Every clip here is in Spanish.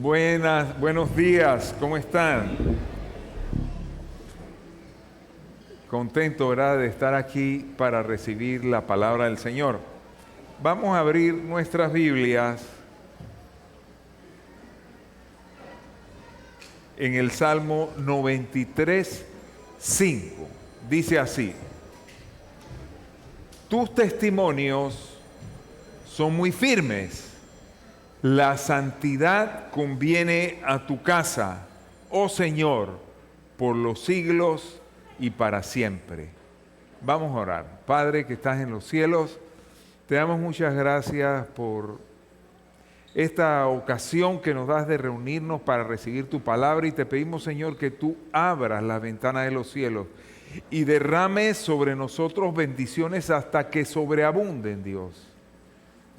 Buenos días, ¿cómo están? Contento, ¿verdad?, de estar aquí para recibir la palabra del Señor. Vamos a abrir nuestras Biblias en el Salmo 93, 5. Dice así: tus testimonios son muy firmes. La santidad conviene a tu casa, oh Señor, por los siglos y para siempre. Vamos a orar. Padre que estás en los cielos, te damos muchas gracias por esta ocasión que nos das de reunirnos para recibir tu palabra, y te pedimos, Señor, que tú abras la ventana de los cielos y derrames sobre nosotros bendiciones hasta que sobreabunden, Dios.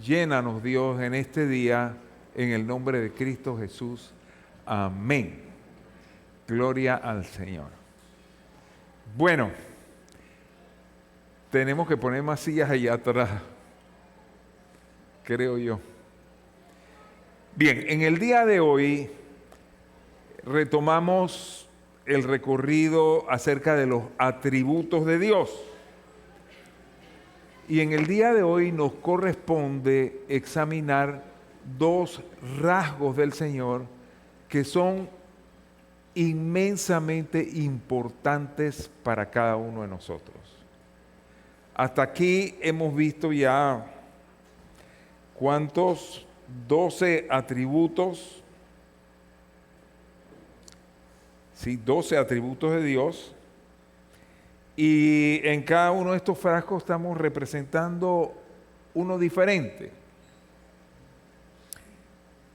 Llénanos, Dios, en este día, en el nombre de Cristo Jesús. Amén. Gloria al Señor. Bueno, tenemos que poner más sillas allá atrás, creo yo. Bien, en el día de hoy retomamos el recorrido acerca de los atributos de Dios. Y en el día de hoy nos corresponde examinar dos rasgos del Señor que son inmensamente importantes para cada uno de nosotros. Hasta aquí hemos visto ya ¿cuántos? 12 atributos. Sí, 12 atributos de Dios. Y en cada uno de estos frascos estamos representando uno diferente.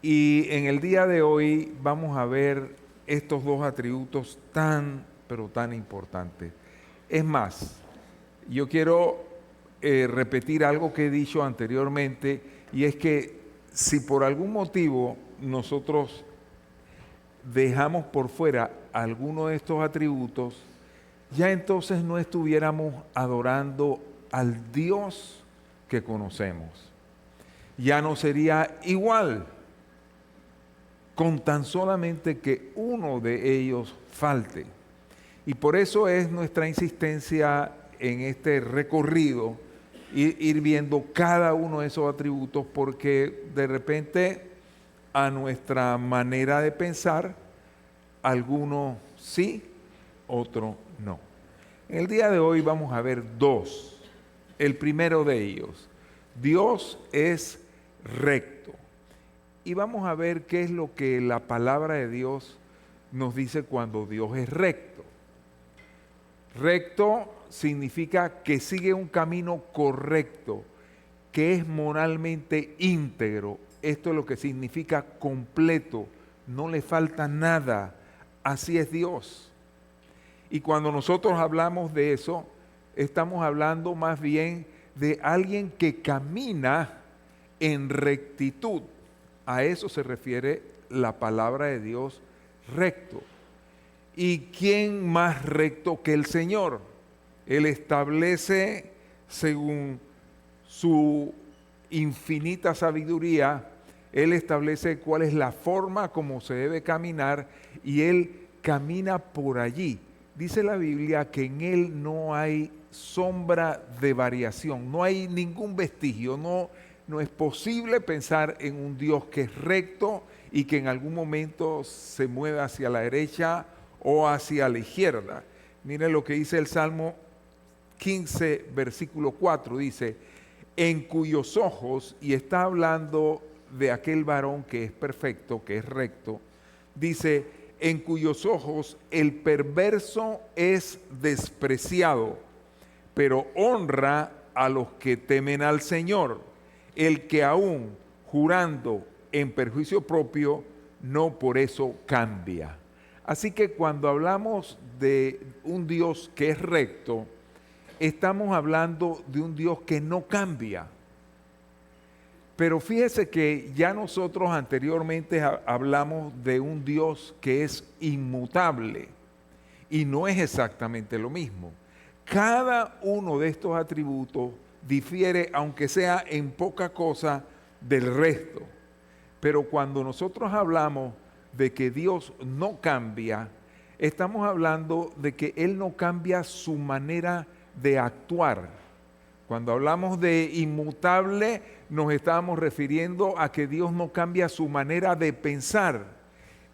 Y en el día de hoy vamos a ver estos dos atributos tan, pero tan importantes. Es más, yo quiero repetir algo que he dicho anteriormente, y es que si por algún motivo nosotros dejamos por fuera alguno de estos atributos, ya entonces no estuviéramos adorando al Dios que conocemos. Ya no sería igual, con tan solamente que uno de ellos falte. Y por eso es nuestra insistencia en este recorrido, ir viendo cada uno de esos atributos, porque de repente a nuestra manera de pensar, alguno sí, otro no. En el día de hoy vamos a ver dos. El primero de ellos: Dios es recto. Y vamos a ver qué es lo que la palabra de Dios nos dice cuando Dios es recto. Recto significa que sigue un camino correcto, que es moralmente íntegro. Esto es lo que significa completo, no le falta nada. Así es Dios. Y cuando nosotros hablamos de eso, estamos hablando más bien de alguien que camina en rectitud. A eso se refiere la palabra de Dios, recto. ¿Y quién más recto que el Señor? Él establece, según su infinita sabiduría, Él establece cuál es la forma como se debe caminar, y Él camina por allí. Dice la Biblia que en Él no hay sombra de variación, no hay ningún vestigio, no es posible pensar en un Dios que es recto y que en algún momento se mueva hacia la derecha o hacia la izquierda. Miren lo que dice el Salmo 15, versículo 4, dice: en cuyos ojos, y está hablando de aquel varón que es perfecto, que es recto, dice: en cuyos ojos el perverso es despreciado, pero honra a los que temen al Señor, el que aún jurando en perjuicio propio, no por eso cambia. Así que cuando hablamos de un Dios que es recto, estamos hablando de un Dios que no cambia. Pero fíjese que ya nosotros anteriormente hablamos de un Dios que es inmutable, y no es exactamente lo mismo. Cada uno de estos atributos difiere, aunque sea en poca cosa, del resto. Pero cuando nosotros hablamos de que Dios no cambia, estamos hablando de que Él no cambia su manera de actuar. Cuando hablamos de inmutable, nos estábamos refiriendo a que Dios no cambia su manera de pensar.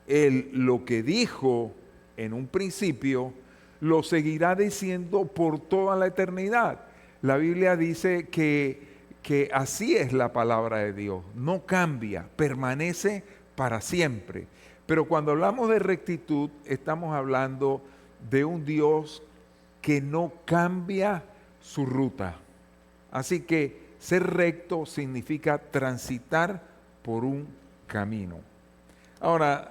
Él lo que dijo en un principio, lo seguirá diciendo por toda la eternidad. La Biblia dice que así es la palabra de Dios, no cambia, permanece para siempre. Pero cuando hablamos de rectitud, estamos hablando de un Dios que no cambia su ruta. Así que ser recto significa transitar por un camino. Ahora,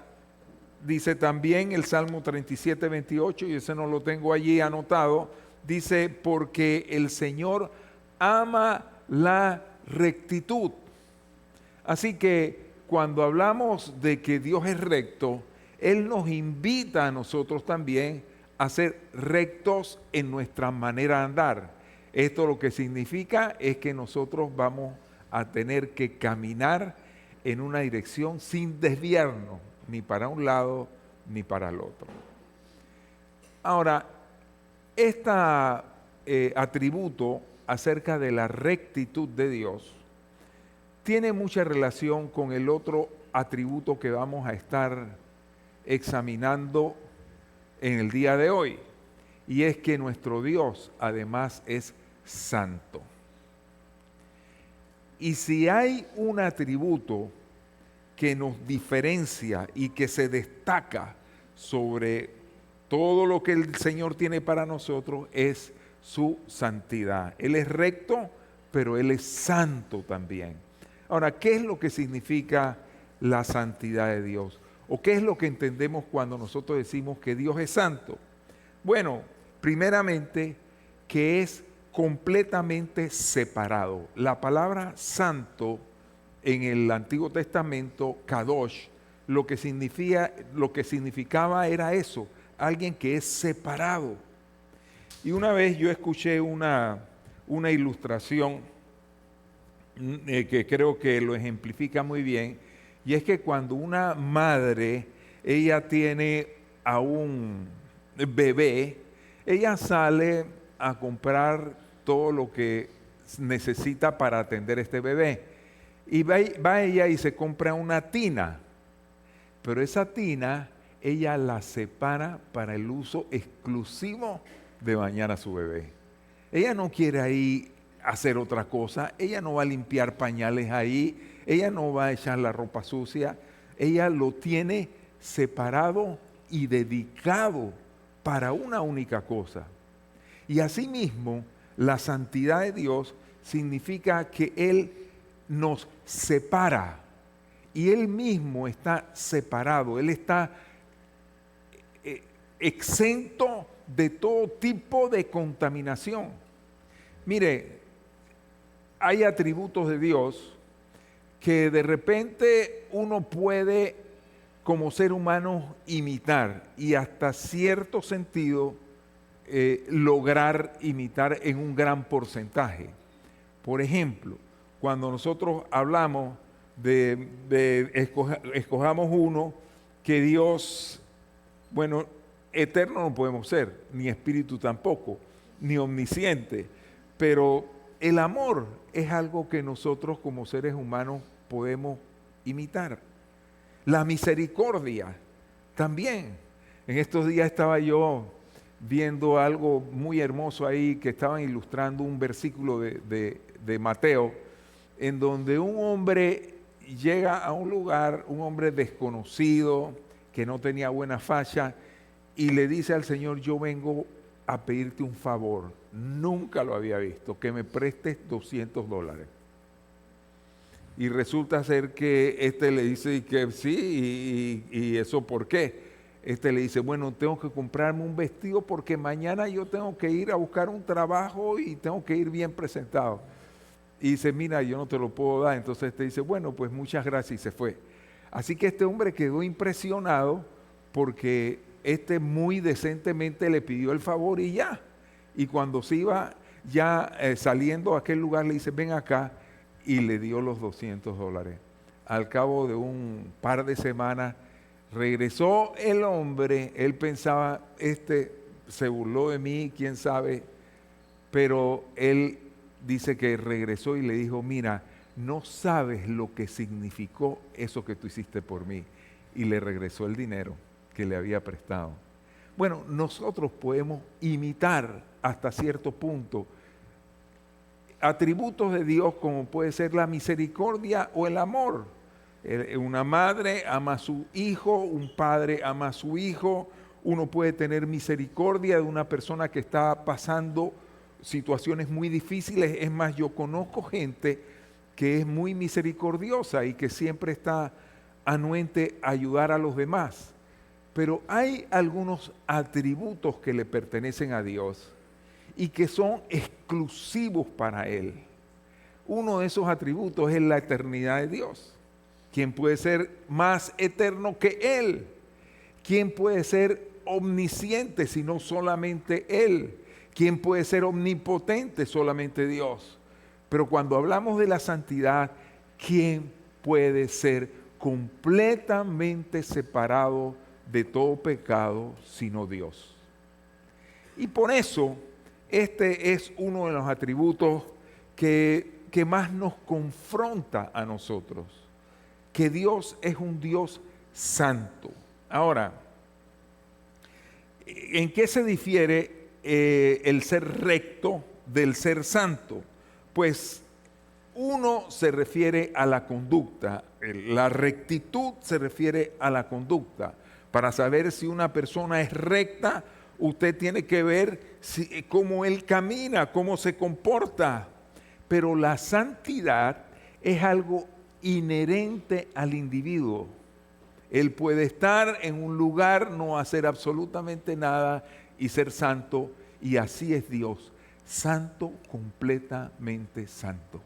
dice también el Salmo 37, 28, y ese no lo tengo allí anotado, dice, porque el Señor ama la rectitud. Así que cuando hablamos de que Dios es recto, Él nos invita a nosotros también a ser rectos en nuestra manera de andar. Esto lo que significa es que nosotros vamos a tener que caminar en una dirección sin desviarnos, ni para un lado ni para el otro. Ahora, este atributo acerca de la rectitud de Dios tiene mucha relación con el otro atributo que vamos a estar examinando en el día de hoy, y es que nuestro Dios además es santo. Y si hay un atributo que nos diferencia y que se destaca sobre todo lo que el Señor tiene para nosotros, es su santidad. Él es recto, pero Él es santo también. Ahora, ¿qué es lo que significa la santidad de Dios? ¿O qué es lo que entendemos cuando nosotros decimos que Dios es santo? Bueno, primeramente, que es completamente separado. La palabra santo en el Antiguo Testamento, kadosh, lo que significaba era eso, alguien que es separado. Y una vez yo escuché una ilustración que creo que lo ejemplifica muy bien, y es que cuando una madre, ella tiene a un bebé, ella sale a comprar todo lo que necesita para atender este bebé. Y va ella y se compra una tina, pero esa tina ella la separa para el uso exclusivo de bañar a su bebé. Ella no quiere ahí hacer otra cosa, ella no va a limpiar pañales ahí, ella no va a echar la ropa sucia, ella lo tiene separado y dedicado para una única cosa. Y asimismo, la santidad de Dios significa que Él nos separa y Él mismo está separado, Él está exento de todo tipo de contaminación. Mire, hay atributos de Dios que de repente uno puede como ser humano imitar y hasta cierto sentido lograr imitar en un gran porcentaje. Por ejemplo, cuando nosotros hablamos escojamos uno que Dios, bueno, eterno no podemos ser, ni espíritu tampoco, ni omnisciente, pero el amor es algo que nosotros como seres humanos podemos imitar. La misericordia también. En estos días estaba yo viendo algo muy hermoso ahí, que estaban ilustrando un versículo de Mateo, en donde un hombre llega a un lugar, un hombre desconocido, que no tenía buena facha, y le dice al Señor: yo vengo a pedirte un favor, nunca lo había visto, que me prestes $200. Y resulta ser que le dice que sí, y eso ¿por qué? Le dice: bueno, tengo que comprarme un vestido porque mañana yo tengo que ir a buscar un trabajo y tengo que ir bien presentado. Y dice: mira, yo no te lo puedo dar. Entonces dice: bueno, pues muchas gracias, y se fue. Así que este hombre quedó impresionado porque muy decentemente le pidió el favor y ya. Y cuando se iba ya saliendo a aquel lugar, le dice: ven acá, y le dio los $200. al cabo de un par de semanas, regresó el hombre. Él pensaba, se burló de mí, quién sabe, pero él dice que regresó y le dijo, mira, no sabes lo que significó eso que tú hiciste por mí. Y le regresó el dinero que le había prestado. Bueno, nosotros podemos imitar hasta cierto punto atributos de Dios, como puede ser la misericordia o el amor. Una madre ama a su hijo, un padre ama a su hijo. Uno puede tener misericordia de una persona que está pasando situaciones muy difíciles. Es más, yo conozco gente que es muy misericordiosa y que siempre está anuente a ayudar a los demás. Pero hay algunos atributos que le pertenecen a Dios y que son exclusivos para Él. Uno de esos atributos es la eternidad de Dios. ¿Quién puede ser más eterno que Él? ¿Quién puede ser omnisciente si no solamente Él? ¿Quién puede ser omnipotente? Solamente Dios. Pero cuando hablamos de la santidad, ¿quién puede ser completamente separado de todo pecado sino Dios? Y por eso, este es uno de los atributos que más nos confronta a nosotros, que Dios es un Dios santo. Ahora, ¿en qué se difiere el ser recto del ser santo? Pues uno se refiere a la conducta, la rectitud se refiere a la conducta. Para saber si una persona es recta, usted tiene que ver cómo él camina, cómo se comporta. Pero la santidad es algo inherente al individuo. Él puede estar en un lugar, no hacer absolutamente nada y ser santo, y así es Dios, santo, completamente santo.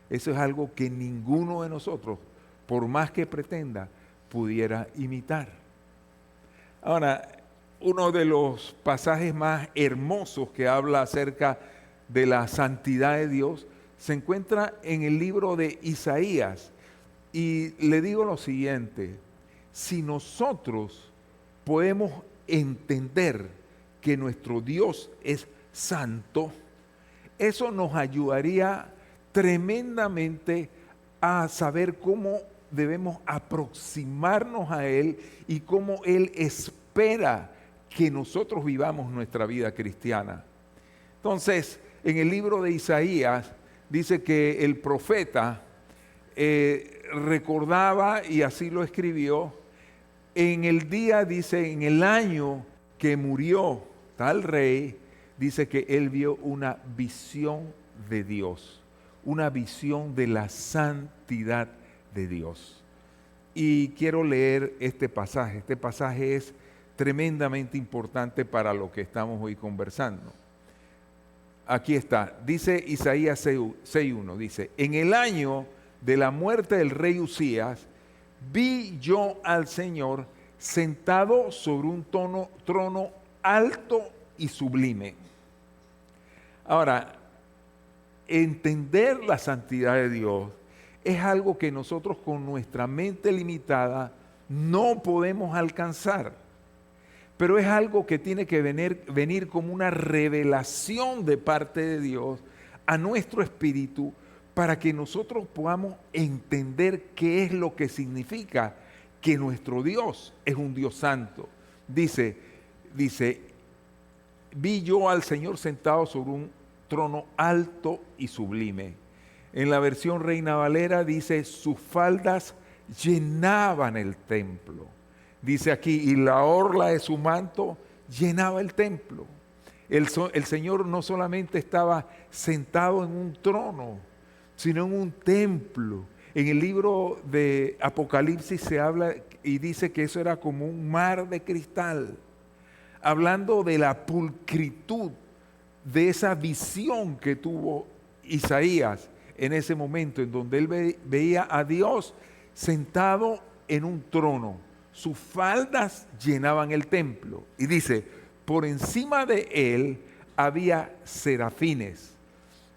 Eso es algo que ninguno de nosotros, por más que pretenda, pudiera imitar. Ahora, uno de los pasajes más hermosos que habla acerca de la santidad de Dios se encuentra en el libro de Isaías. Y le digo lo siguiente: si nosotros podemos entender que nuestro Dios es santo, eso nos ayudaría tremendamente a saber cómo debemos aproximarnos a Él y cómo Él espera que nosotros vivamos nuestra vida cristiana. Entonces, en el libro de Isaías dice que el profeta recordaba, y así lo escribió, en el día, dice, en el año que murió tal rey, dice que él vio una visión de Dios, una visión de la santidad de Dios. Y quiero leer este pasaje. Este pasaje es tremendamente importante para lo que estamos hoy conversando. Aquí está, dice Isaías 6:1, dice: en el año de la muerte del rey Usías, vi yo al Señor sentado sobre un trono alto y sublime. Ahora, entender la santidad de Dios es algo que nosotros con nuestra mente limitada no podemos alcanzar, pero es algo que tiene que venir como una revelación de parte de Dios a nuestro espíritu, para que nosotros podamos entender qué es lo que significa que nuestro Dios es un Dios santo. Dice, vi yo al Señor sentado sobre un trono alto y sublime. En la versión Reina Valera dice: sus faldas llenaban el templo. Dice aquí: y la orla de su manto llenaba el templo. El Señor no solamente estaba sentado en un trono, sino en un templo. En el libro de Apocalipsis se habla y dice que eso era como un mar de cristal, hablando de la pulcritud de esa visión que tuvo Isaías en ese momento, en donde él veía a Dios sentado en un trono. Sus faldas llenaban el templo. Y dice: por encima de él había serafines.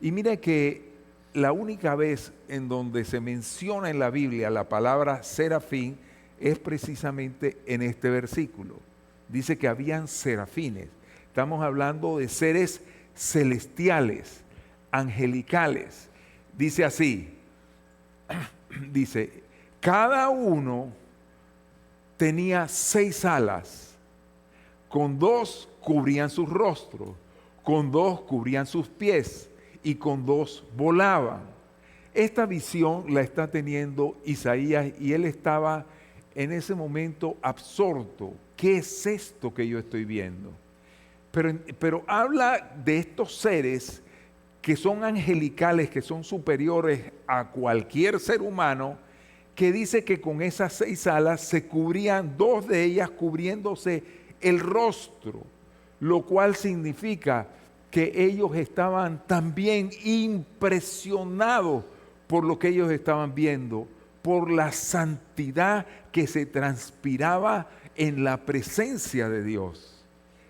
Y mire que la única vez en donde se menciona en la Biblia la palabra serafín es precisamente en este versículo. Dice que habían serafines. Estamos hablando de seres celestiales, angelicales. Dice así, dice, cada uno tenía 6 alas, con 2 cubrían sus rostros, con 2 cubrían sus pies y con 2 volaban. Esta visión la está teniendo Isaías y él estaba en ese momento absorto. ¿Qué es esto que yo estoy viendo? Pero habla de estos seres que son angelicales, que son superiores a cualquier ser humano, que dice que con esas 6 alas se cubrían, 2 de ellas cubriéndose el rostro, lo cual significa que ellos estaban también impresionados por lo que ellos estaban viendo, por la santidad que se transpiraba en la presencia de Dios.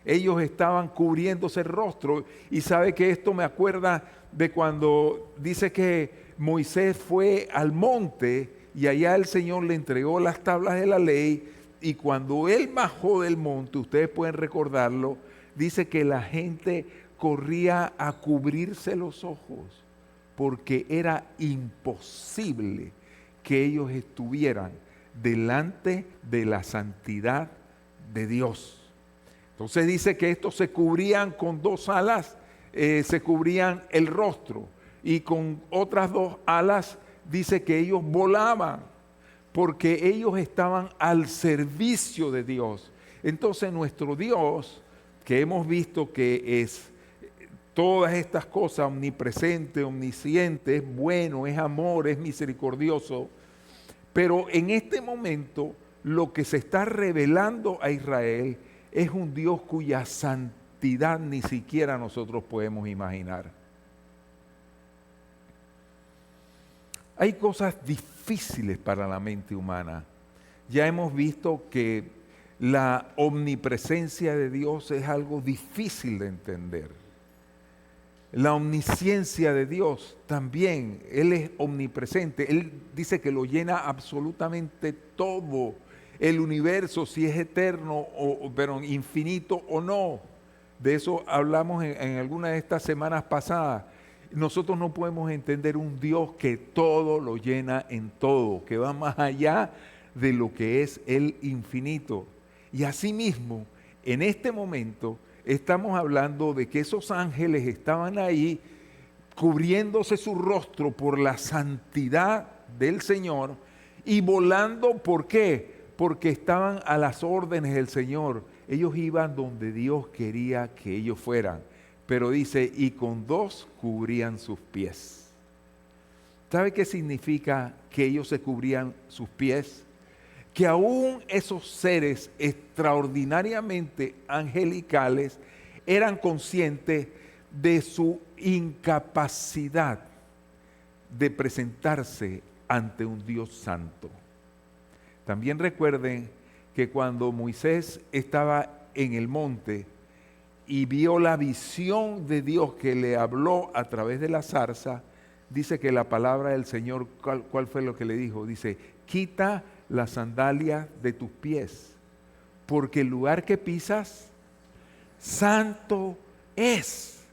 Ellos estaban cubriéndose el rostro, y sabe que esto me acuerda de cuando dice que Moisés fue al monte y allá el Señor le entregó las tablas de la ley, y cuando él bajó del monte, ustedes pueden recordarlo, dice que la gente corría a cubrirse los ojos porque era imposible que ellos estuvieran delante de la santidad de Dios. Entonces dice que estos se cubrían con 2 alas, se cubrían el rostro, y con otras 2 alas dice que ellos volaban porque ellos estaban al servicio de Dios. Entonces nuestro Dios, que hemos visto que es todas estas cosas, omnipresente, omnisciente, es bueno, es amor, es misericordioso, pero en este momento lo que se está revelando a Israel es un Dios cuya santidad ni siquiera nosotros podemos imaginar. Hay cosas difíciles para la mente humana. Ya hemos visto que la omnipresencia de Dios es algo difícil de entender. La omnisciencia de Dios también, Él es omnipresente. Él dice que lo llena absolutamente todo. El universo, si es eterno, pero infinito o no. De eso hablamos en alguna de estas semanas pasadas. Nosotros no podemos entender un Dios que todo lo llena en todo, que va más allá de lo que es el infinito. Y asimismo, en este momento, estamos hablando de que esos ángeles estaban ahí cubriéndose su rostro por la santidad del Señor y volando. ¿Por qué? Porque estaban a las órdenes del Señor. Ellos iban donde Dios quería que ellos fueran. Pero dice, y con 2 cubrían sus pies. ¿Sabe qué significa que ellos se cubrían sus pies? Que aún esos seres extraordinariamente angelicales eran conscientes de su incapacidad de presentarse ante un Dios santo. También recuerden que cuando Moisés estaba en el monte y vio la visión de Dios que le habló a través de la zarza, dice que la palabra del Señor, ¿cuál fue lo que le dijo? Dice, quita las sandalias de tus pies, porque el lugar que pisas, santo es.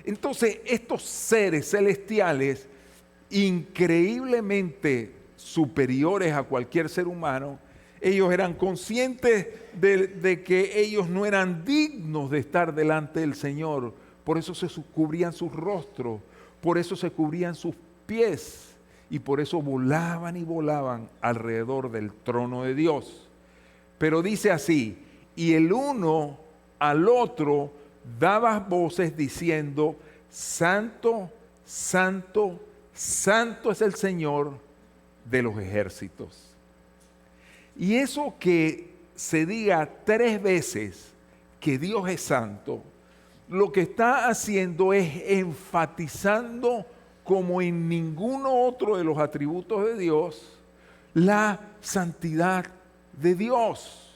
Entonces, estos seres celestiales, increíblemente superiores a cualquier ser humano, ellos eran conscientes de que ellos no eran dignos de estar delante del Señor. Por eso se cubrían sus rostros, por eso se cubrían sus pies y por eso volaban y volaban alrededor del trono de Dios. Pero dice así, y el uno al otro daba voces diciendo, Santo, Santo, Santo es el Señor de los ejércitos. Y eso que se diga 3 veces que Dios es santo, lo que está haciendo es enfatizando como en ninguno otro de los atributos de Dios, la santidad de Dios.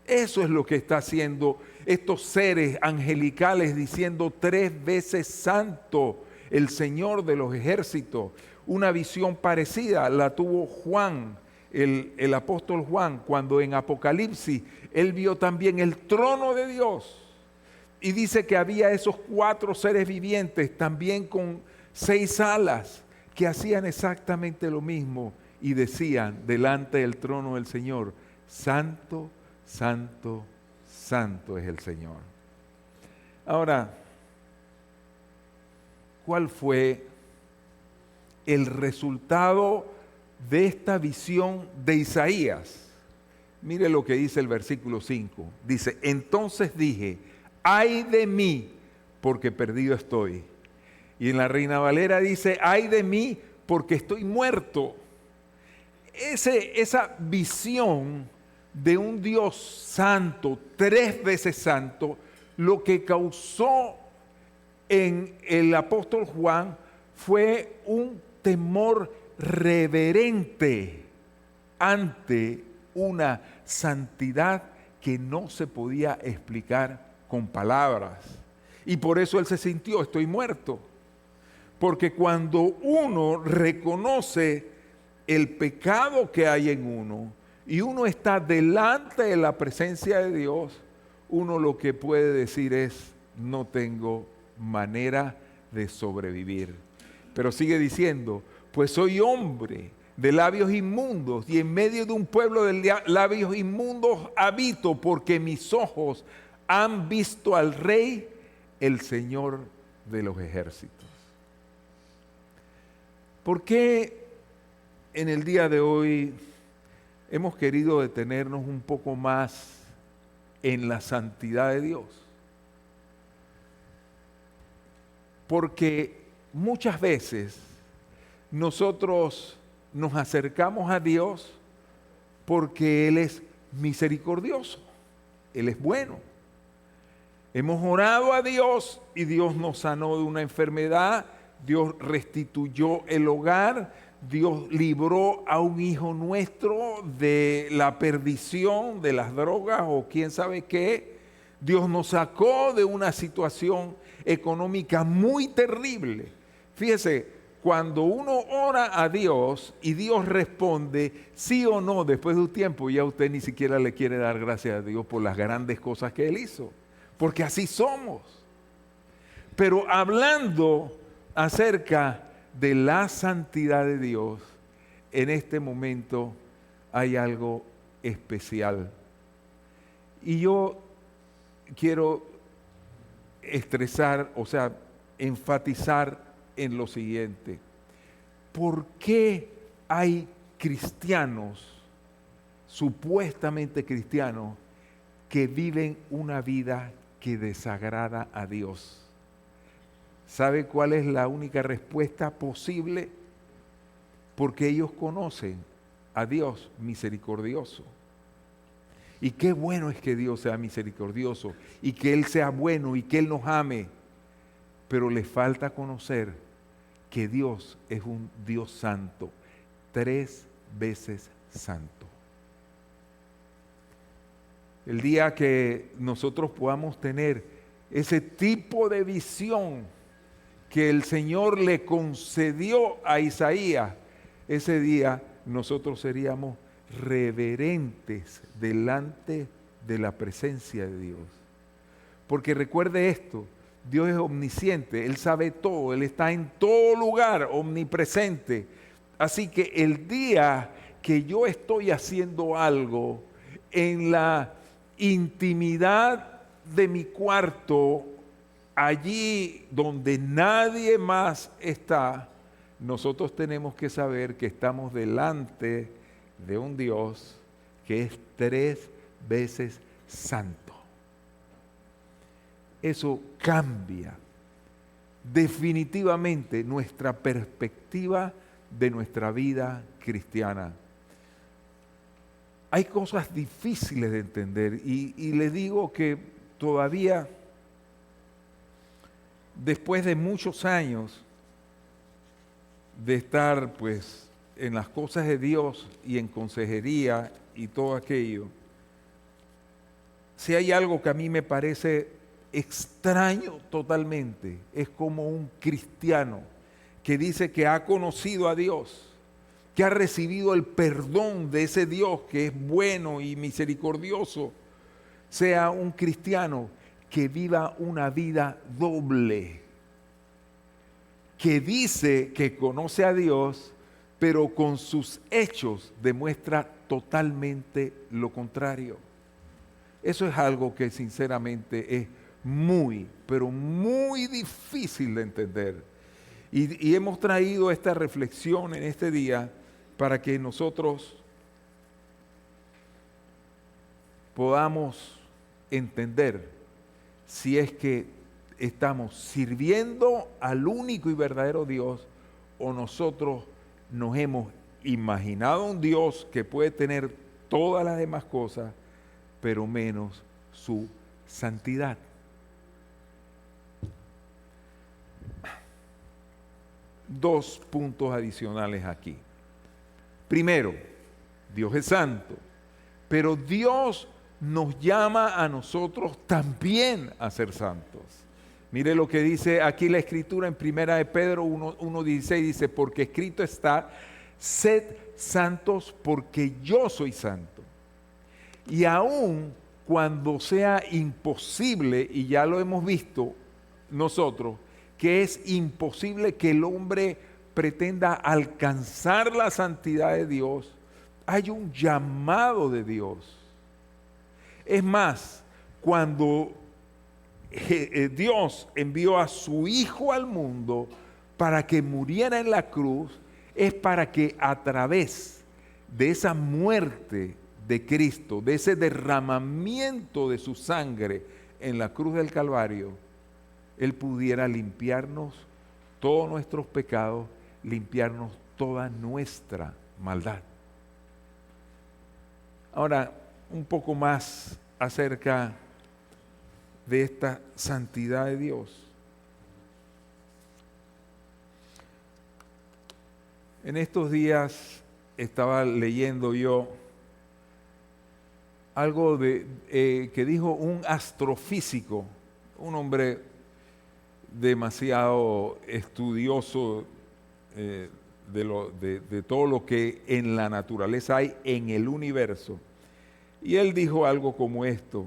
Eso es lo que está haciendo estos seres angelicales diciendo 3 veces santo el Señor de los ejércitos. Una visión parecida la tuvo Juan, el apóstol Juan, cuando en Apocalipsis él vio también el trono de Dios. Y dice que había esos 4 seres vivientes también con 6 alas que hacían exactamente lo mismo y decían delante del trono del Señor: Santo, Santo, Santo es el Señor. Ahora, ¿cuál fue el resultado de esta visión de Isaías? Mire lo que dice el versículo 5. Dice: entonces dije, ay de mí, porque perdido estoy. Y en la Reina Valera dice: ay de mí, porque estoy muerto. Esa visión de un Dios santo, 3 veces santo, lo que causó en el apóstol Juan fue un temor reverente ante una santidad que no se podía explicar con palabras. Y por eso él se sintió: estoy muerto. Porque cuando uno reconoce el pecado que hay en uno y uno está delante de la presencia de Dios, uno lo que puede decir es: no tengo manera de sobrevivir. Pero sigue diciendo: pues soy hombre de labios inmundos y en medio de un pueblo de labios inmundos habito, porque mis ojos han visto al Rey, el Señor de los ejércitos. ¿Por qué en el día de hoy hemos querido detenernos un poco más en la santidad de Dios? Porque muchas veces nosotros nos acercamos a Dios porque Él es misericordioso, Él es bueno. Hemos orado a Dios y Dios nos sanó de una enfermedad, Dios restituyó el hogar, Dios libró a un hijo nuestro de la perdición, de las drogas o quién sabe qué. Dios nos sacó de una situación económica muy terrible. Fíjese, cuando uno ora a Dios y Dios responde sí o no, después de un tiempo ya usted ni siquiera le quiere dar gracias a Dios por las grandes cosas que Él hizo, porque así somos. Pero hablando acerca de la santidad de Dios, en este momento hay algo especial. Y yo quiero enfatizar en lo siguiente: ¿por qué hay cristianos, supuestamente cristianos, que viven una vida que desagrada a Dios? ¿Sabe cuál es la única respuesta posible? Porque ellos conocen a Dios misericordioso. Y qué bueno es que Dios sea misericordioso y que Él sea bueno y que Él nos ame. Pero les falta conocer que Dios es un Dios santo, 3 veces santo. El día que nosotros podamos tener ese tipo de visión que el Señor le concedió a Isaías, ese día nosotros seríamos reverentes delante de la presencia de Dios. Porque recuerde esto: Dios es omnisciente, Él sabe todo, Él está en todo lugar, omnipresente. Así que el día que yo estoy haciendo algo en la intimidad de mi cuarto, allí donde nadie más está, nosotros tenemos que saber que estamos delante de un Dios que es 3 veces santo. Eso cambia definitivamente nuestra perspectiva de nuestra vida cristiana. Hay cosas difíciles de entender y les digo que todavía, después de muchos años de estar pues en las cosas de Dios y en consejería y todo aquello, si hay algo que a mí me parece extraño totalmente es como un cristiano que dice que ha conocido a Dios, que ha recibido el perdón de ese Dios que es bueno y misericordioso, sea un cristiano que viva una vida doble, que dice que conoce a Dios, pero con sus hechos demuestra totalmente lo contrario. Eso es algo que sinceramente es muy, pero muy difícil de entender. Y hemos traído esta reflexión en este día para que nosotros podamos entender si es que estamos sirviendo al único y verdadero Dios o nosotros nos hemos imaginado un Dios que puede tener todas las demás cosas, pero menos su santidad. Dos puntos adicionales aquí. Primero, Dios es santo, pero Dios nos llama a nosotros también a ser santos. Mire lo que dice aquí la Escritura en 1 de Pedro 1:16, dice, porque escrito está, sed santos porque yo soy santo. Y aun cuando sea imposible, y ya lo hemos visto nosotros, que es imposible que el hombre pretenda alcanzar la santidad de Dios, hay un llamado de Dios. Es más, cuando Dios envió a su Hijo al mundo para que muriera en la cruz, es para que a través de esa muerte de Cristo, de ese derramamiento de su sangre en la cruz del Calvario, Él pudiera limpiarnos todos nuestros pecados, limpiarnos toda nuestra maldad. Ahora, un poco más acerca de esta santidad de Dios. En estos días estaba leyendo yo algo que dijo un astrofísico, un hombre demasiado estudioso de todo lo que en la naturaleza hay en el universo. Y él dijo algo como esto: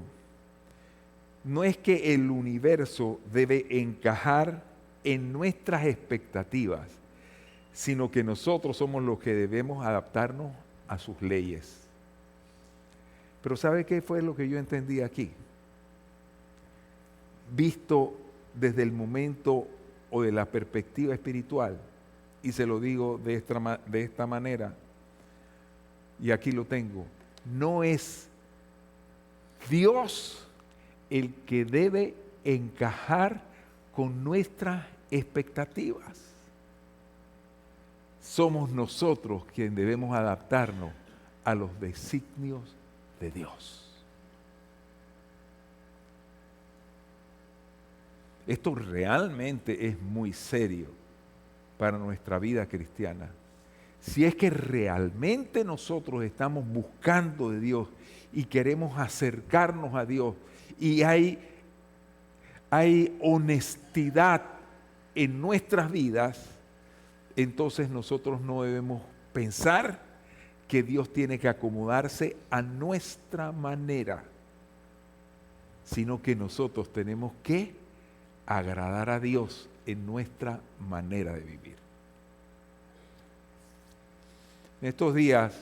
no es que el universo debe encajar en nuestras expectativas, sino que nosotros somos los que debemos adaptarnos a sus leyes. Pero ¿sabe qué fue lo que yo entendí aquí? Visto desde el momento o de la perspectiva espiritual, y se lo digo de esta manera, y aquí lo tengo, no es Dios el que debe encajar con nuestras expectativas. Somos nosotros quienes debemos adaptarnos a los designios de Dios. Esto realmente es muy serio para nuestra vida cristiana. Si es que realmente nosotros estamos buscando de Dios y queremos acercarnos a Dios y hay honestidad en nuestras vidas, entonces nosotros no debemos pensar que Dios tiene que acomodarse a nuestra manera, sino que nosotros tenemos que agradar a Dios en nuestra manera de vivir. En estos días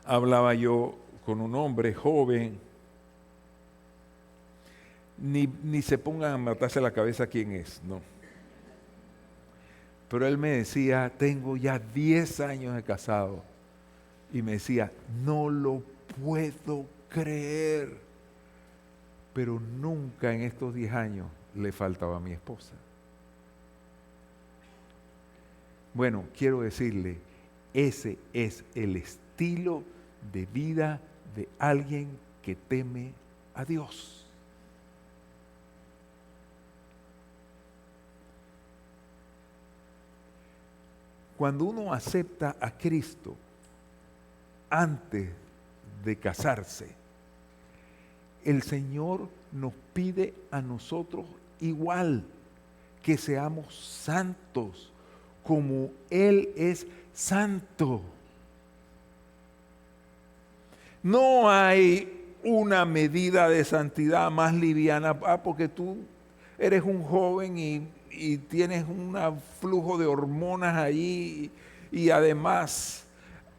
hablaba yo con un hombre joven, ni se pongan a matarse la cabeza quién es, no. Pero él me decía, tengo ya 10 años de casado, y me decía, no lo puedo creer, pero nunca en estos 10 años le faltaba a mi esposa. Bueno, quiero decirle, ese es el estilo de vida de alguien que teme a Dios. Cuando uno acepta a Cristo antes de casarse, el Señor nos pide a nosotros igual, que seamos santos, como Él es santo. No hay una medida de santidad más liviana, porque tú eres un joven y tienes un flujo de hormonas allí y además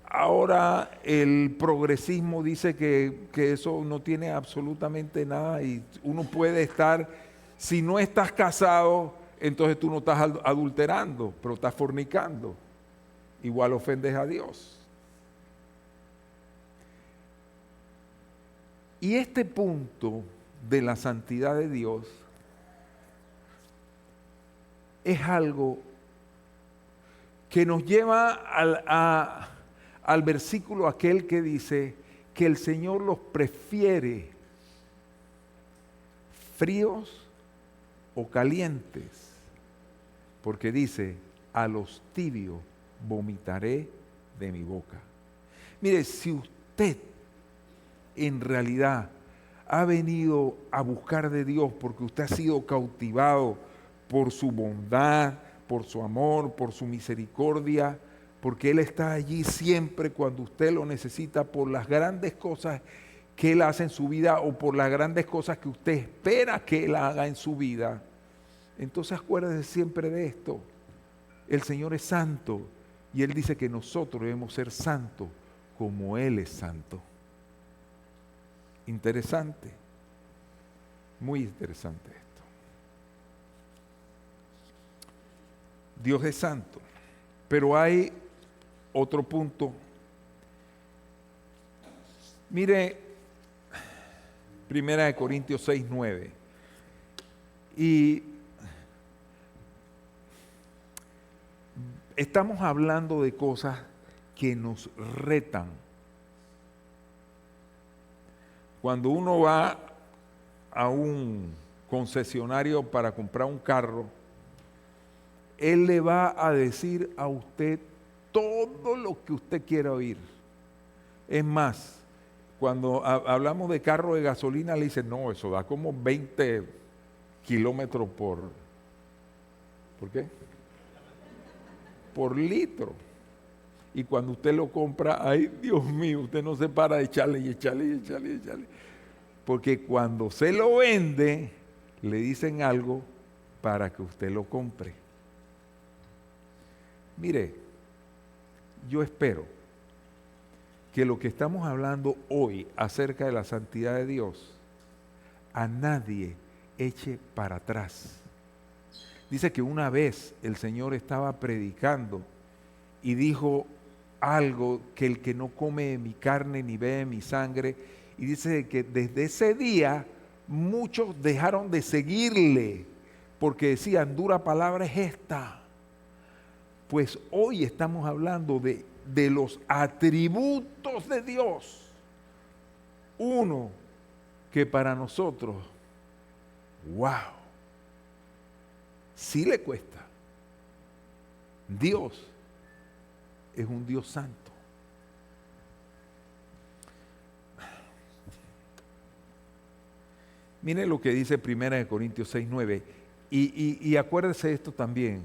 ahora el progresismo dice que eso no tiene absolutamente nada y uno puede estar, si no estás casado, entonces tú no estás adulterando, pero estás fornicando. Igual ofendes a Dios. Y este punto de la santidad de Dios es algo que nos lleva al versículo aquel que dice que el Señor los prefiere fríos o calientes, porque dice, a los tibios vomitaré de mi boca. Mire, si usted en realidad ha venido a buscar de Dios porque usted ha sido cautivado por su bondad, por su amor, por su misericordia, porque Él está allí siempre cuando usted lo necesita, por las grandes cosas que Él hace en su vida o por las grandes cosas que usted espera que Él haga en su vida. Entonces acuérdese siempre de esto. El Señor es santo y Él dice que nosotros debemos ser santos como Él es santo. Interesante, muy interesante esto. Dios es santo, pero hay otro punto. Mire, 1 Corintios 6:9. Y estamos hablando de cosas que nos retan. Cuando uno va a un concesionario para comprar un carro, él le va a decir a usted todo lo que usted quiera oír. Es más, cuando hablamos de carro de gasolina, le dicen, no, eso da como 20 kilómetros ¿por qué? Por litro. Y cuando usted lo compra, ay Dios mío, usted no se para de echarle y echarle y echarle y echarle. Porque cuando se lo vende, le dicen algo para que usted lo compre. Mire, yo espero que lo que estamos hablando hoy acerca de la santidad de Dios, a nadie eche para atrás. Dice que una vez el Señor estaba predicando y dijo algo, que el que no come de mi carne ni bebe de mi sangre, y dice que desde ese día muchos dejaron de seguirle porque decían, dura palabra es esta. Pues hoy estamos hablando de los atributos de Dios. Uno que para nosotros, wow, sí le cuesta. Dios es un Dios santo. Miren lo que dice 1 Corintios 6:9. Y acuérdese de esto también.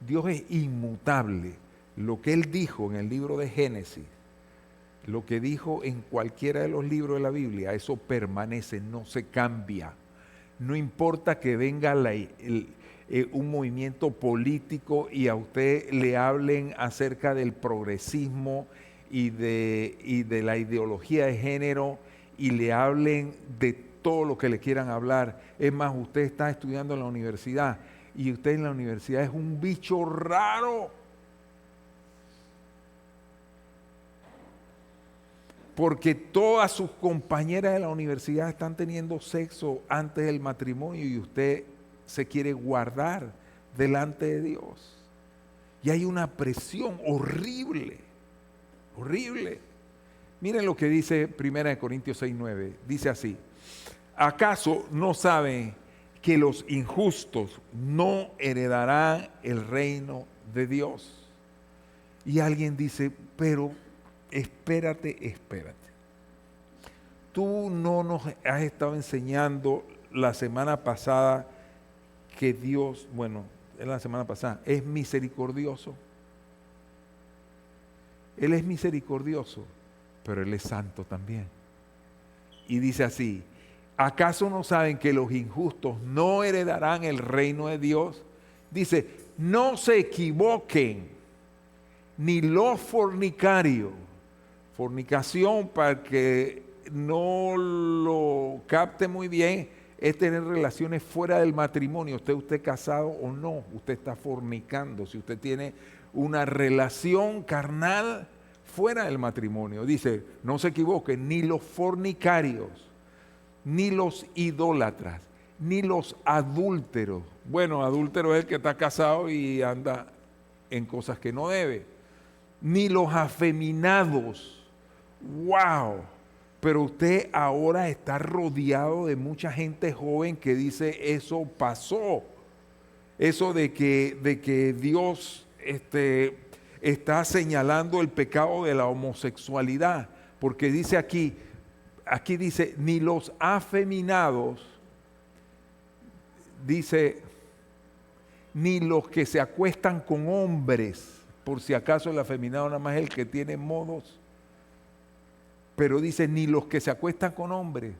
Dios es inmutable. Lo que Él dijo en el libro de Génesis, lo que dijo en cualquiera de los libros de la Biblia, eso permanece, no se cambia. No importa que venga un movimiento político y a usted le hablen acerca del progresismo y de la ideología de género y le hablen de todo lo que le quieran hablar. Es más, usted está estudiando en la universidad y usted en la universidad es un bicho raro. Porque todas sus compañeras de la universidad están teniendo sexo antes del matrimonio y usted se quiere guardar delante de Dios. Y hay una presión horrible, horrible. Miren lo que dice 1 Corintios 6:9. Dice así: ¿acaso no saben que los injustos no heredarán el reino de Dios? Y alguien dice, pero espérate. Tú no nos has estado enseñando la semana pasada que Dios, bueno, es la semana pasada, es misericordioso. Él es misericordioso, pero Él es santo también. Y dice así: ¿acaso no saben que los injustos no heredarán el reino de Dios? Dice, no se equivoquen, ni los fornicarios. Fornicación, para que no lo capte muy bien, es tener relaciones fuera del matrimonio. Usted casado o no, usted está fornicando. Si usted tiene una relación carnal fuera del matrimonio. Dice, no se equivoquen, ni los fornicarios, ni los idólatras, ni los adúlteros. Bueno, adúltero es el que está casado y anda en cosas que no debe. Ni los afeminados. ¡Wow! Pero usted ahora está rodeado de mucha gente joven que dice, eso pasó. Eso de que Dios está señalando el pecado de la homosexualidad. Porque dice aquí dice, ni los afeminados, dice, ni los que se acuestan con hombres. Por si acaso el afeminado nada más es el que tiene modos. Pero dice, ni los que se acuestan con hombres,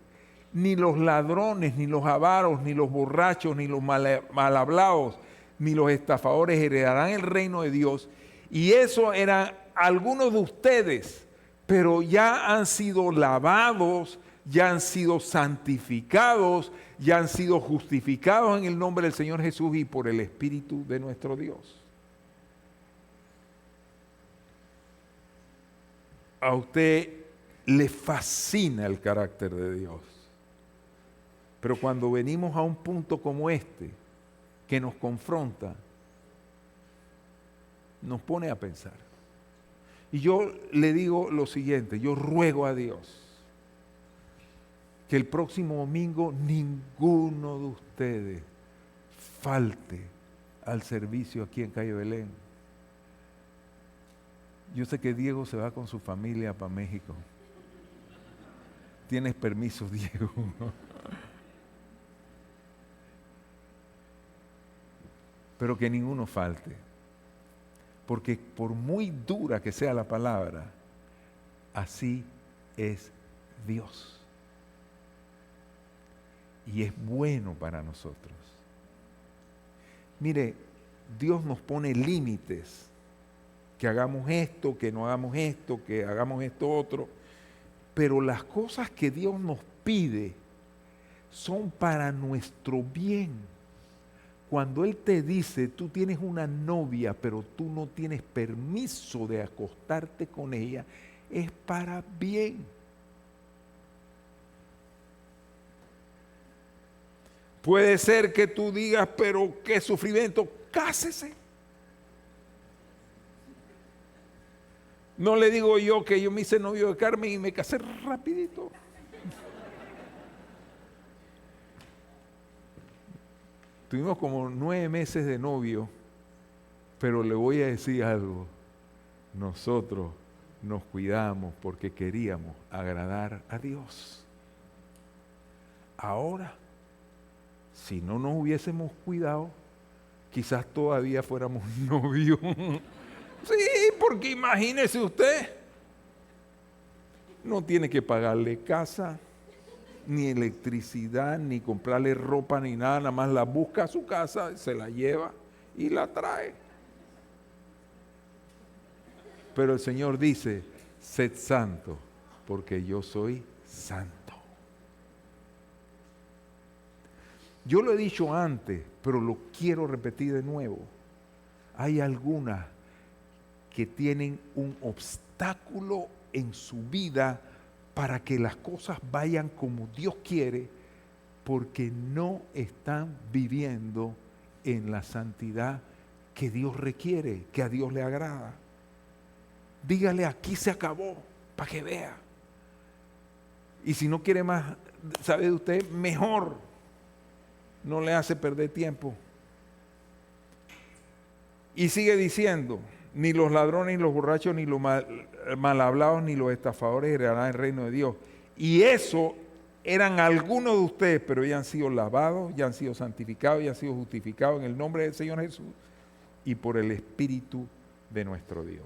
ni los ladrones, ni los avaros, ni los borrachos, ni los mal hablados, ni los estafadores heredarán el reino de Dios. Y eso eran algunos de ustedes, pero ya han sido lavados, ya han sido santificados, ya han sido justificados en el nombre del Señor Jesús y por el Espíritu de nuestro Dios. A usted le fascina el carácter de Dios. Pero cuando venimos a un punto como este, que nos confronta, nos pone a pensar. Y yo le digo lo siguiente, yo ruego a Dios que el próximo domingo ninguno de ustedes falte al servicio aquí en Calle Belén. Yo sé que Diego se va con su familia para México. ¿Tienes permiso, Diego? Pero que ninguno falte. Porque por muy dura que sea la palabra, así es Dios. Y es bueno para nosotros. Mire, Dios nos pone límites. Que hagamos esto, que no hagamos esto, que hagamos esto otro. Pero las cosas que Dios nos pide son para nuestro bien. Cuando Él te dice, tú tienes una novia, pero tú no tienes permiso de acostarte con ella, es para bien. Puede ser que tú digas, pero qué sufrimiento, cásese. No le digo yo que yo me hice novio de Carmen y me casé rapidito. Tuvimos como 9 meses de novio, pero le voy a decir algo. Nosotros nos cuidamos porque queríamos agradar a Dios. Ahora, si no nos hubiésemos cuidado, quizás todavía fuéramos novios. Sí, porque imagínese usted, no tiene que pagarle casa, ni electricidad, ni comprarle ropa, ni nada, nada más la busca a su casa, se la lleva y la trae. Pero el Señor dice, sed santo, porque yo soy santo. Yo lo he dicho antes, pero lo quiero repetir de nuevo. Hay algunas que tienen un obstáculo en su vida para que las cosas vayan como Dios quiere, porque no están viviendo en la santidad que Dios requiere, que a Dios le agrada. Dígale, aquí se acabó, para que vea. Y si no quiere más, sabe de usted, mejor. No le hace perder tiempo. Y sigue diciendo, ni los ladrones, ni los borrachos, ni los mal hablados, ni los estafadores heredarán el reino de Dios. Y eso eran algunos de ustedes, pero ya han sido lavados, ya han sido santificados, ya han sido justificados en el nombre del Señor Jesús y por el Espíritu de nuestro Dios.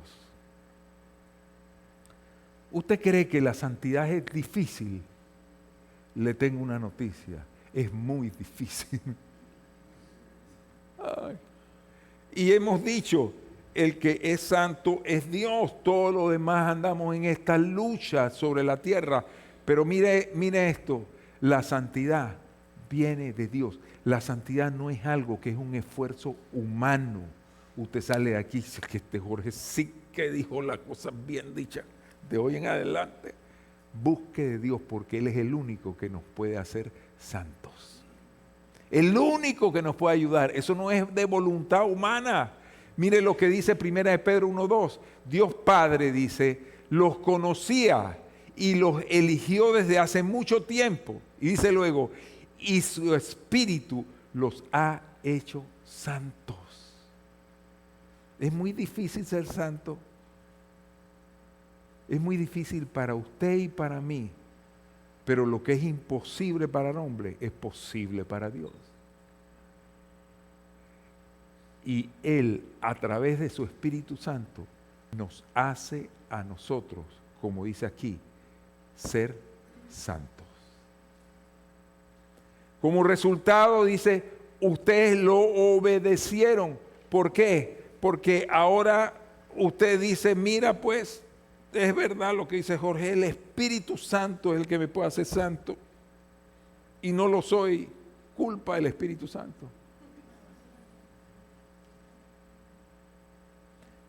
¿Usted cree que la santidad es difícil? Le tengo una noticia, es muy difícil. Ay. Y hemos dicho, el que es santo es Dios, todos los demás andamos en esta lucha sobre la tierra. Pero mire esto, la santidad viene de Dios. La santidad no es algo que es un esfuerzo humano. Usted sale de aquí y dice que este Jorge sí que dijo las cosas bien dichas. De hoy en adelante, busque de Dios porque Él es el único que nos puede hacer santos. El único que nos puede ayudar. Eso no es de voluntad humana. Mire lo que dice 1 de Pedro 1:2. Dios Padre dice, los conocía y los eligió desde hace mucho tiempo. Y dice luego, y su Espíritu los ha hecho santos. Es muy difícil ser santo. Es muy difícil para usted y para mí. Pero lo que es imposible para el hombre es posible para Dios. Y Él, a través de su Espíritu Santo, nos hace a nosotros, como dice aquí, ser santos. Como resultado, dice, ustedes lo obedecieron. ¿Por qué? Porque ahora usted dice, mira pues, es verdad lo que dice Jorge, el Espíritu Santo es el que me puede hacer santo. Y no lo soy, culpa del Espíritu Santo.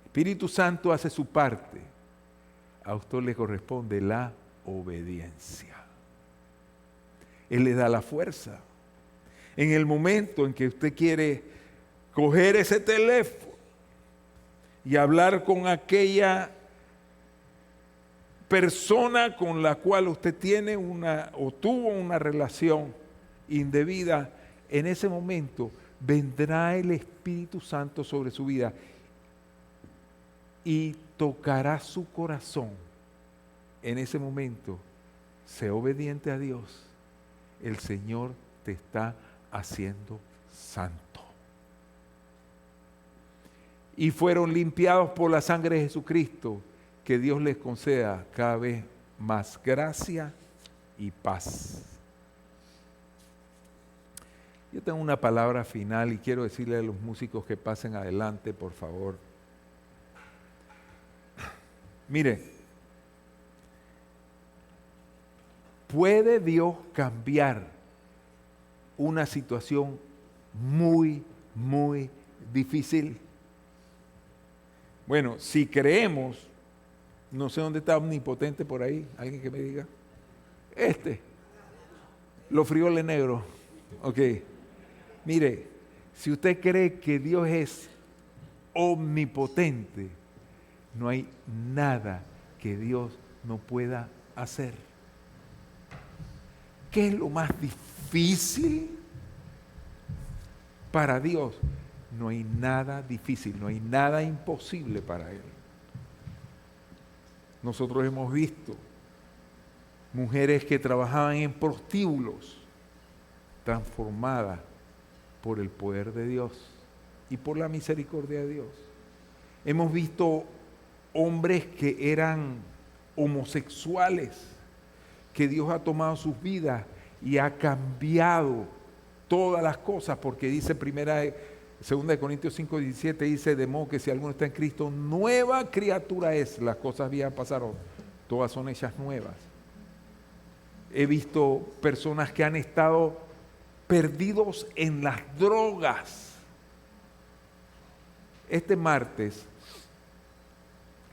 El Espíritu Santo hace su parte. A usted le corresponde la obediencia. Él le da la fuerza. En el momento en que usted quiere coger ese teléfono y hablar con aquella persona con la cual usted tiene o tuvo una relación indebida, en ese momento vendrá el Espíritu Santo sobre su vida y tocará su corazón. En ese momento, sé obediente a Dios. El Señor te está haciendo santo. Y fueron limpiados por la sangre de Jesucristo. Que Dios les conceda cada vez más gracia y paz. Yo tengo una palabra final y quiero decirle a los músicos que pasen adelante, por favor. Mire, ¿puede Dios cambiar una situación muy, muy difícil? Bueno, si creemos, no sé dónde está Omnipotente por ahí, alguien que me diga. Los frijoles negros. Ok. Mire, si usted cree que Dios es omnipotente, no hay nada que Dios no pueda hacer. ¿Qué es lo más difícil para Dios? No hay nada difícil, no hay nada imposible para Él. Nosotros hemos visto mujeres que trabajaban en prostíbulos transformadas por el poder de Dios y por la misericordia de Dios. Hemos visto hombres que eran homosexuales, que Dios ha tomado sus vidas y ha cambiado todas las cosas, porque dice 2 Corintios 5:17, dice, de modo que si alguno está en Cristo, nueva criatura es, las cosas viejas pasaron, todas son hechas nuevas. He visto personas que han estado perdidos en las drogas. Este martes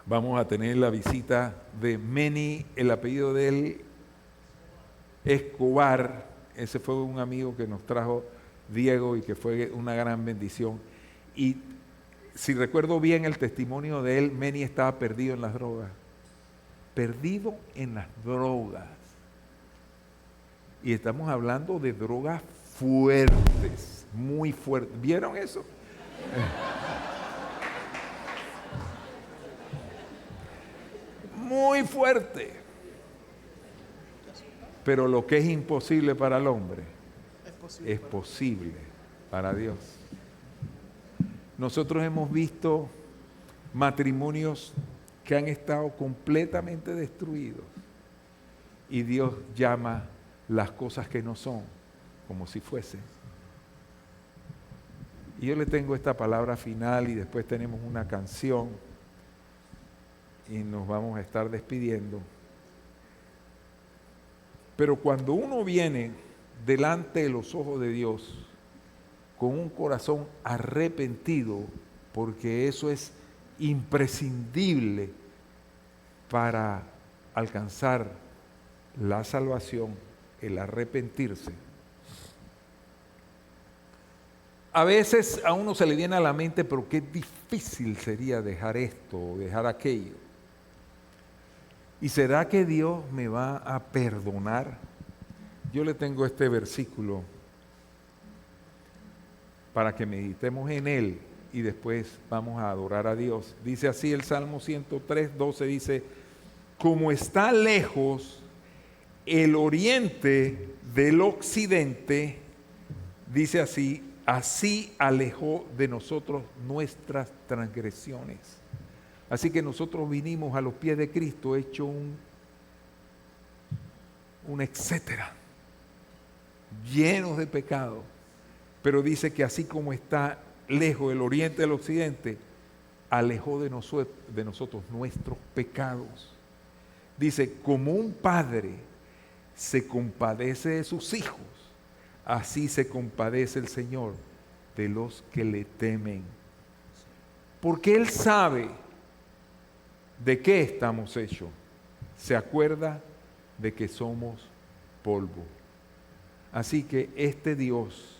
vamos a tener la visita de Meni, el apellido de él, Escobar. Ese fue un amigo que nos trajo Diego y que fue una gran bendición. Y si recuerdo bien el testimonio de él, Meni estaba perdido en las drogas. Perdido en las drogas. Y estamos hablando de drogas fuertes, muy fuertes. ¿Vieron eso? Muy fuerte. Pero lo que es imposible para el hombre es para posible para Dios. Nosotros hemos visto matrimonios que han estado completamente destruidos y Dios llama las cosas que no son como si fuesen. Y yo le tengo esta palabra final y después tenemos una canción y nos vamos a estar despidiendo. Pero cuando uno viene delante de los ojos de Dios con un corazón arrepentido, porque eso es imprescindible para alcanzar la salvación, el arrepentirse. A veces a uno se le viene a la mente, pero qué difícil sería dejar esto o dejar aquello. ¿Y será que Dios me va a perdonar? Yo le tengo este versículo para que meditemos en él y después vamos a adorar a Dios. Dice así el Salmo 103, 12, dice: como está lejos el oriente del occidente, dice así, así alejó de nosotros nuestras transgresiones. Así que nosotros vinimos a los pies de Cristo hecho un etcétera, llenos de pecado. Pero dice que así como está lejos el oriente del occidente, alejó de nosotros nuestros pecados. Dice, como un padre se compadece de sus hijos, así se compadece el Señor de los que le temen. Porque Él sabe de qué estamos hechos. Se acuerda de que somos polvo. Así que este Dios,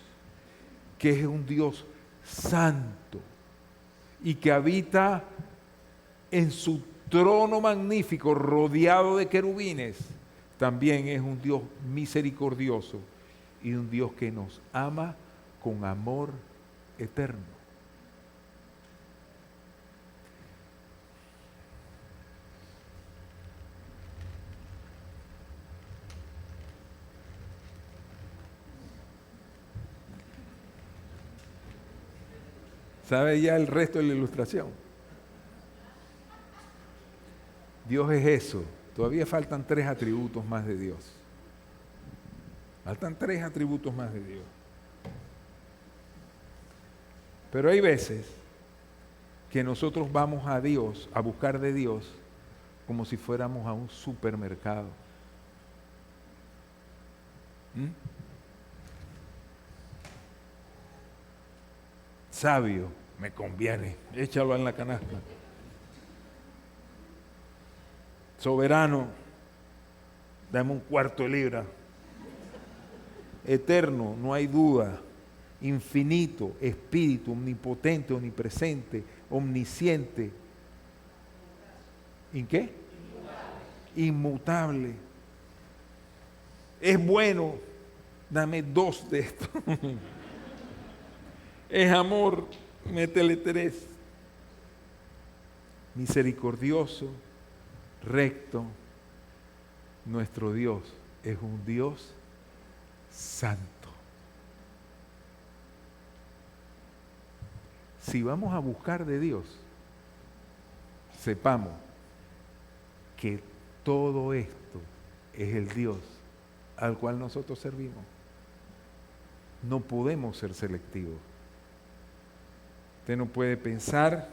que es un Dios santo y que habita en su trono magnífico rodeado de querubines, también es un Dios misericordioso y un Dios que nos ama con amor eterno. ¿Sabe ya el resto de la ilustración? Dios es eso. Todavía faltan 3 atributos más de Dios. Faltan 3 atributos más de Dios. Pero hay veces que nosotros vamos a Dios, a buscar de Dios, como si fuéramos a un supermercado. Sabio, me conviene, échalo en la canasta. Soberano, dame un cuarto de libra. Eterno, no hay duda. Infinito, espíritu, omnipotente, omnipresente, omnisciente. ¿En qué? Inmutable. Es bueno, dame 2 de esto. Es amor, métele 3. Misericordioso, recto. Nuestro Dios es un Dios santo. Si vamos a buscar de Dios, sepamos que todo esto es el Dios al cual nosotros servimos. No podemos ser selectivos. Usted no puede pensar,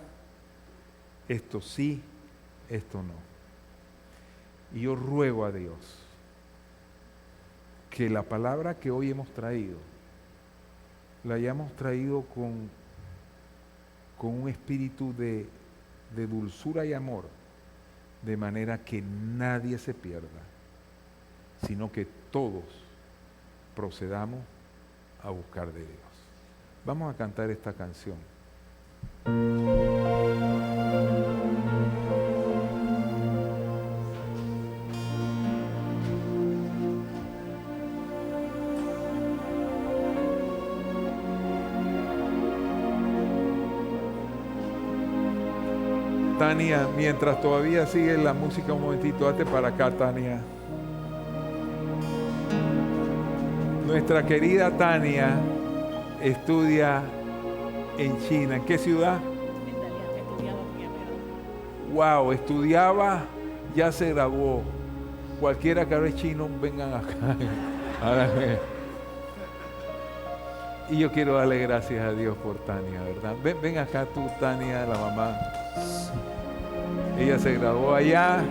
esto sí, esto no. Y yo ruego a Dios que la palabra que hoy hemos traído, la hayamos traído con un espíritu de dulzura y amor, de manera que nadie se pierda, sino que todos procedamos a buscar de Dios. Vamos a cantar esta canción. Tania, mientras todavía sigue la música un momentito, date para acá, Tania. Nuestra querida Tania estudia en China. ¿En qué ciudad? Wow, estudiaba, ya se graduó. Cualquiera que hable chino, vengan acá. Y yo quiero darle gracias a Dios por Tania, ¿verdad? Ven acá tú, Tania, la mamá. Ella se graduó allá.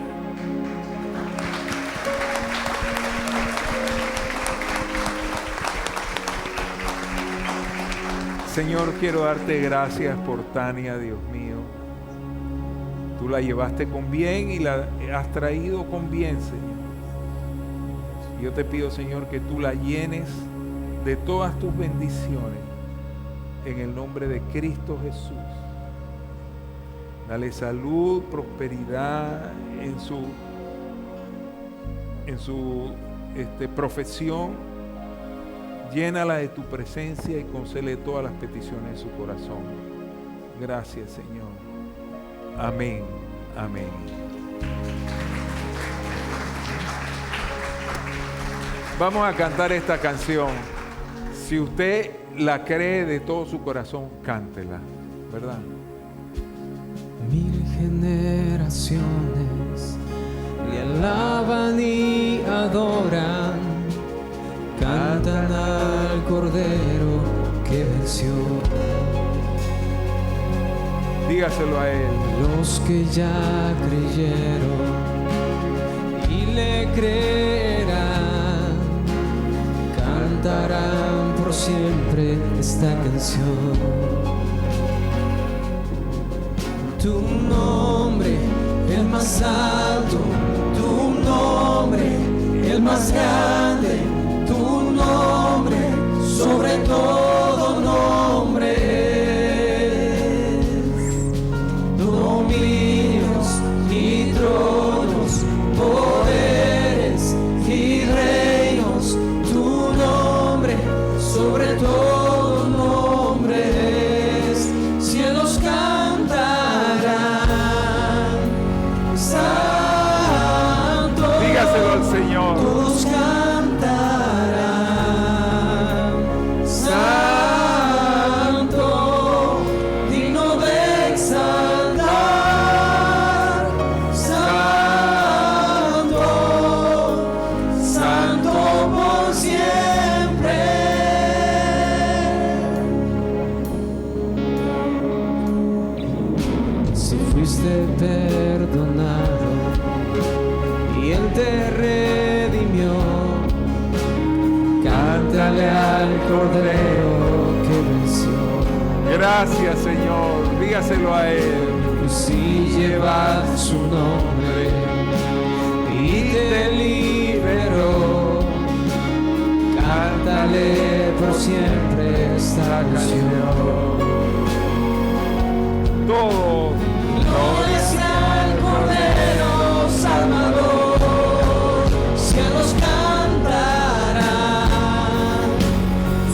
Señor, quiero darte gracias por Tania, Dios mío. Tú la llevaste con bien y la has traído con bien, Señor. Yo te pido, Señor, que tú la llenes de todas tus bendiciones en el nombre de Cristo Jesús. Dale salud, prosperidad en su profesión. Llénala de tu presencia y concédele todas las peticiones de su corazón. Gracias, Señor. Amén. Amén. Vamos a cantar esta canción. Si usted la cree de todo su corazón, cántela, ¿verdad? 1000 generaciones le alaban y adoran, cantan al Cordero que venció. Dígaselo a Él. Los que ya creyeron y le creerán, cantarán por siempre esta canción. Tu nombre, el más alto, tu nombre, el más grande, tu nombre, sobre todo nombre, dominios y tronos, poderes y reinos, tu nombre, sobre todo nombre, cielos cantarán, santo. Dígaselo al Señor. Todos cantarán, santo, digno de exaltar, santo, santo por siempre. Si fuiste perdonado y Él te redimió, cántale al Cordero que venció. Gracias, Señor. Dígaselo a Él. Si llevas su nombre y te liberó, cántale por siempre esta canción. Todos. Gloria sea al Cordero Salvador, cielos cantarán,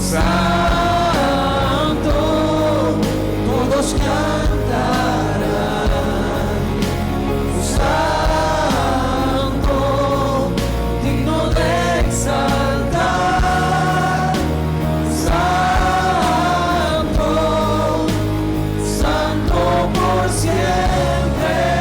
santo, todos cantarán, santo, digno de exaltar, santo, santo por siempre.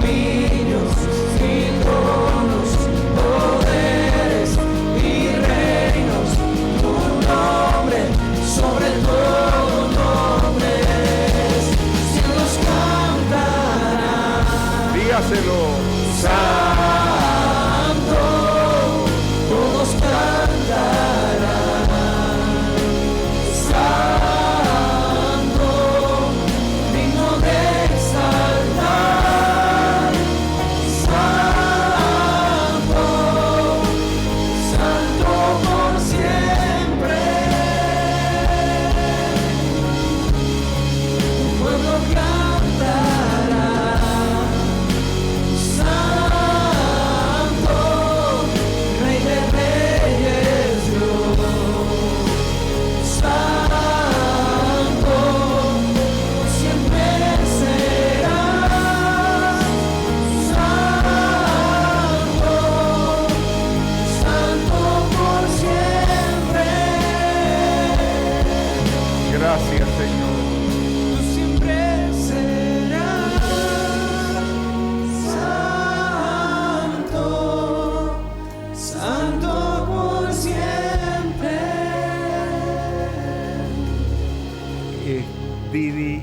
dominios y tronos, poderes y reinos, tu nombre sobre todo nombre es. Cielos cantarán, dígaselo. Santo, todos cantarán, Santo, digno de exaltar, Santo, Santo por siempre. Tu pueblo cantará, Santo, Rey de Reyes Dios, Santo, siempre serás, Santo, Santo por siempre. Gracias, Señor. Tú siempre serás santo, santo por siempre. Didi,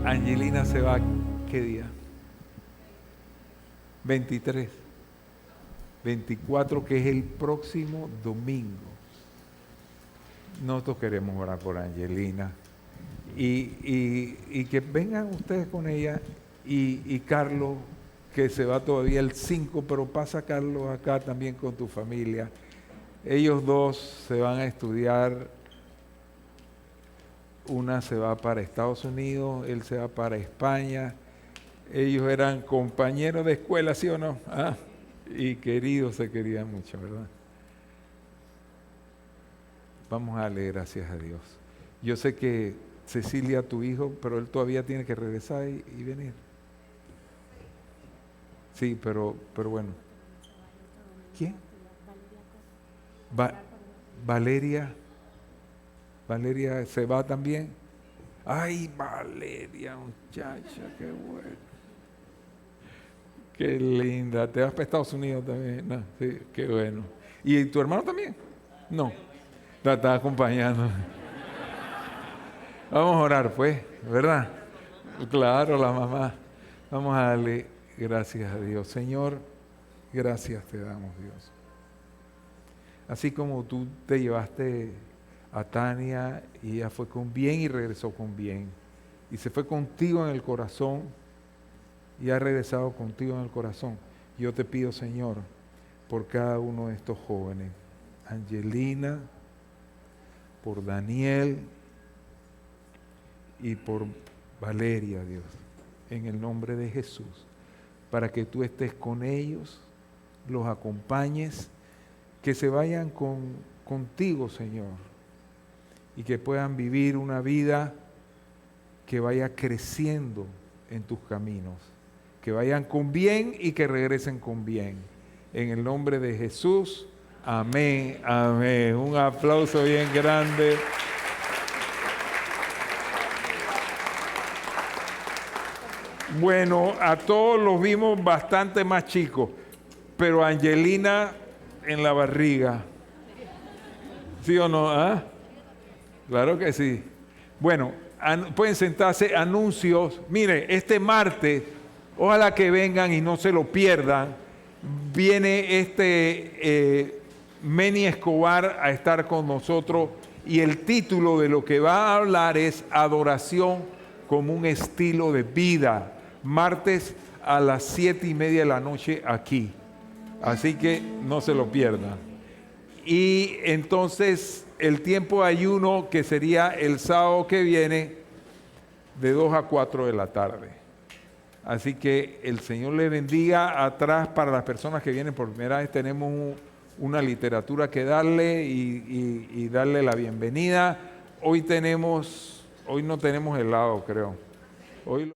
Angelina se va, ¿qué día? 23, 24, que es el próximo domingo. Nosotros queremos orar por Angelina y que vengan ustedes con ella y Carlos, que se va todavía el 5, pero pasa Carlos acá también con tu familia. Ellos dos se van a estudiar. Una se va para Estados Unidos, él se va para España. Ellos eran compañeros de escuela, ¿sí o no? Ah, y queridos, se querían mucho, ¿verdad? Vamos a darle gracias a Dios. Yo sé que Cecilia, tu hijo, pero él todavía tiene que regresar y venir. Sí, pero bueno. ¿Quién? Valeria. Valeria se va también. Ay, Valeria, muchacha, qué bueno. Qué linda. ¿Te vas para Estados Unidos también? No, sí, qué bueno. ¿Y tu hermano también? No. La está acompañando. Vamos a orar, pues, ¿verdad? Claro, la mamá. Vamos a darle gracias a Dios. Señor, gracias te damos, Dios. Así como tú te llevaste a Tania y ella fue con bien y regresó con bien. Y se fue contigo en el corazón y ha regresado contigo en el corazón. Yo te pido, Señor, por cada uno de estos jóvenes. Angelina, por Daniel y por Valeria, Dios, en el nombre de Jesús, para que tú estés con ellos, los acompañes, que se vayan contigo, Señor, y que puedan vivir una vida que vaya creciendo en tus caminos, que vayan con bien y que regresen con bien. En el nombre de Jesús, amén, amén. Un aplauso bien grande. Bueno, a todos los vimos bastante más chicos, pero Angelina en la barriga. ¿Sí o no? ¿Ah? Claro que sí. Bueno, pueden sentarse. Anuncios. Mire, este martes, ojalá que vengan y no se lo pierdan. Viene Meni Escobar a estar con nosotros y el título de lo que va a hablar es Adoración como un estilo de vida. Martes a las 7:30 de la noche aquí. Así que no se lo pierdan. Y entonces el tiempo de ayuno, que sería el sábado que viene, de 2 a 4 de la tarde. Así que el Señor le bendiga. Atrás, para las personas que vienen por primera vez, tenemos una literatura que darle y darle la bienvenida. Hoy no tenemos helado, creo. Hoy